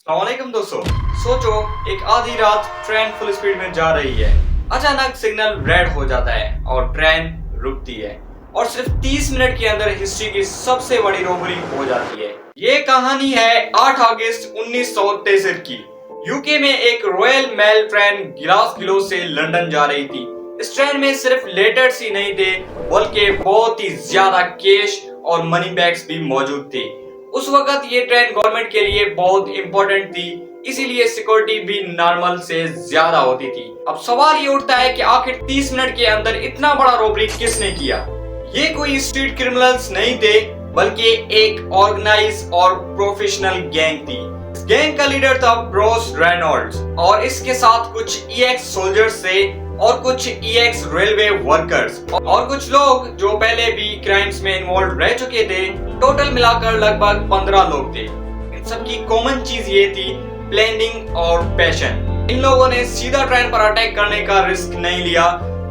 अस्सलामुअलैकुम दोस्तों। सोचो एक आधी रात ट्रेन फुल स्पीड में जा रही है, अचानक सिग्नल रेड हो जाता है और ट्रेन रुकती है और सिर्फ 30 मिनट के अंदर हिस्ट्री की सबसे बड़ी रोबरी हो जाती है। ये कहानी है 8 अगस्त 1963 की। यूके में एक रॉयल मेल ट्रेन ग्लासगोव से लंदन जा रही थी। इस ट्रेन में सिर्फ लेटर्स ही नहीं थे बल्कि बहुत ही ज्यादा कैश और मनी बैग्स भी मौजूद थे। उस वक्त ये ट्रेन गवर्नमेंट के लिए बहुत इंपॉर्टेंट थी, इसीलिए सिक्योरिटी भी नॉर्मल से ज्यादा होती थी। अब सवाल ये उठता है कि आखिर 30 मिनट के अंदर इतना बड़ा रॉबरी किसने किया। ये कोई स्ट्रीट क्रिमिनल्स नहीं थे बल्कि एक ऑर्गेनाइज और प्रोफेशनल गैंग थी। इस गैंग का लीडर था ब्रूस रेनॉल्ड्स और इसके साथ कुछ ईएक्स सोल्जर्स थे और कुछ ईएक्स रेलवे वर्कर्स और कुछ लोग जो पहले भी क्राइम्स में इन्वॉल्व रह चुके थे। टोटल मिलाकर लगभग 15 लोग थे। इन सबकी कॉमन चीज ये थी प्लानिंग और पैशन। इन लोगों ने सीधा ट्रेन पर अटैक करने का रिस्क नहीं लिया,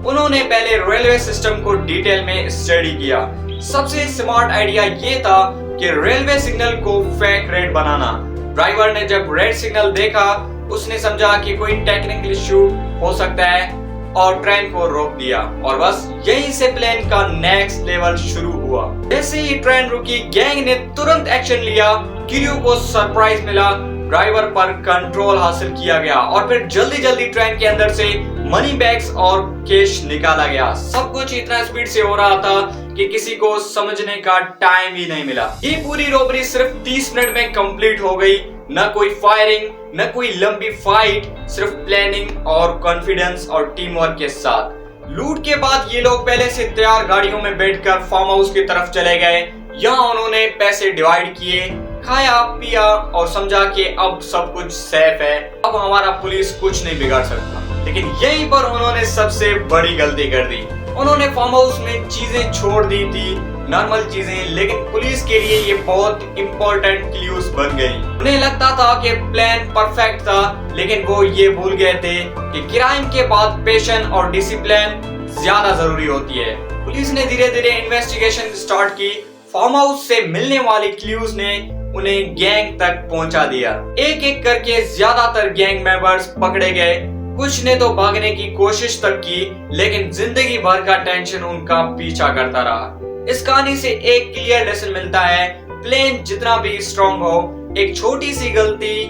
उन्होंने पहले रेलवे सिस्टम को डिटेल में स्टडी किया। सबसे स्मार्ट आइडिया ये था कि रेलवे सिग्नल को फेक रेड बनाना। ड्राइवर ने जब रेड सिग्नल देखा उसने समझा कि कोई टेक्निकल इश्यू हो सकता है और ट्रेन को रोक दिया और बस यहीं से प्लान का नेक्स्ट लेवल शुरू हुआ। जैसे ही ट्रेन रुकी गैंग ने तुरंत एक्शन लिया, क्रू को सरप्राइज मिला, ड्राइवर पर कंट्रोल हासिल किया गया और फिर जल्दी जल्दी ट्रेन के अंदर से मनी बैग्स और कैश निकाला गया। सब कुछ इतना स्पीड से हो रहा था कि किसी को समझने का टाइम ही नहीं मिला। ये पूरी रॉबरी सिर्फ 30 मिनट में कंप्लीट हो गई। न कोई फायरिंग, न कोई लंबी फाइट, सिर्फ प्लानिंग और कॉन्फिडेंस और टीम वर्क के साथ। लूट के बाद ये लोग पहले से तैयार गाड़ियों में बैठकर फार्म हाउस की तरफ चले गए। यहाँ उन्होंने पैसे डिवाइड किए, खाया पिया और समझा कि अब सब कुछ सेफ है, अब हमारा पुलिस कुछ नहीं बिगाड़ सकता। लेकिन यहीं पर उन्होंने सबसे बड़ी गलती कर दी। उन्होंने फार्म हाउस में चीजें छोड़ दी थी, नॉर्मल चीजें, लेकिन पुलिस के लिए ये बहुत इंपॉर्टेंट क्लूज बन गई। उन्हें लगता था कि प्लान परफेक्ट था, लेकिन वो ये भूल गए थे कि क्राइम के बाद पेशेंस और डिसिप्लिन ज्यादा जरूरी होती है। पुलिस ने धीरे धीरे इन्वेस्टिगेशन स्टार्ट की। फार्म हाउस से मिलने वाली क्लूज ने उन्हें गैंग तक पहुंचा दिया। एक एक करके ज्यादातर गैंग मेंबर्स पकड़े गए। कुछ ने तो भागने की कोशिश तक की, लेकिन जिंदगी भर का टेंशन उनका पीछा करता रहा। इस कहानी से एक क्लियर लेसन मिलता है, प्लान जितना भी स्ट्रॉन्ग हो, एक छोटी सी गलती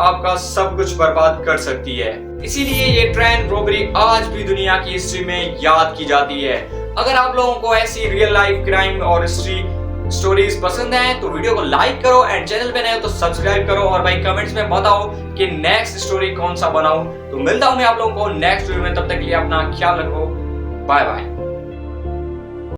आपका सब कुछ बर्बाद कर सकती है। इसीलिए ये ट्रेन रॉबरी आज भी दुनिया की हिस्ट्री में याद की जाती है। अगर आप लोगों को ऐसी रियल लाइफ क्राइम और हिस्ट्री स्टोरीज पसंद है तो वीडियो को लाइक करो एंड चैनल पे नए हो तो सब्सक्राइब करो और भाई कमेंट्स में बताओ कि नेक्स्ट स्टोरी कौन सा बनाऊं। तो मिलता हूं मैं आप लोगों को नेक्स्ट वीडियो में, तब तक के लिए अपना ख्याल रखो। Bye bye.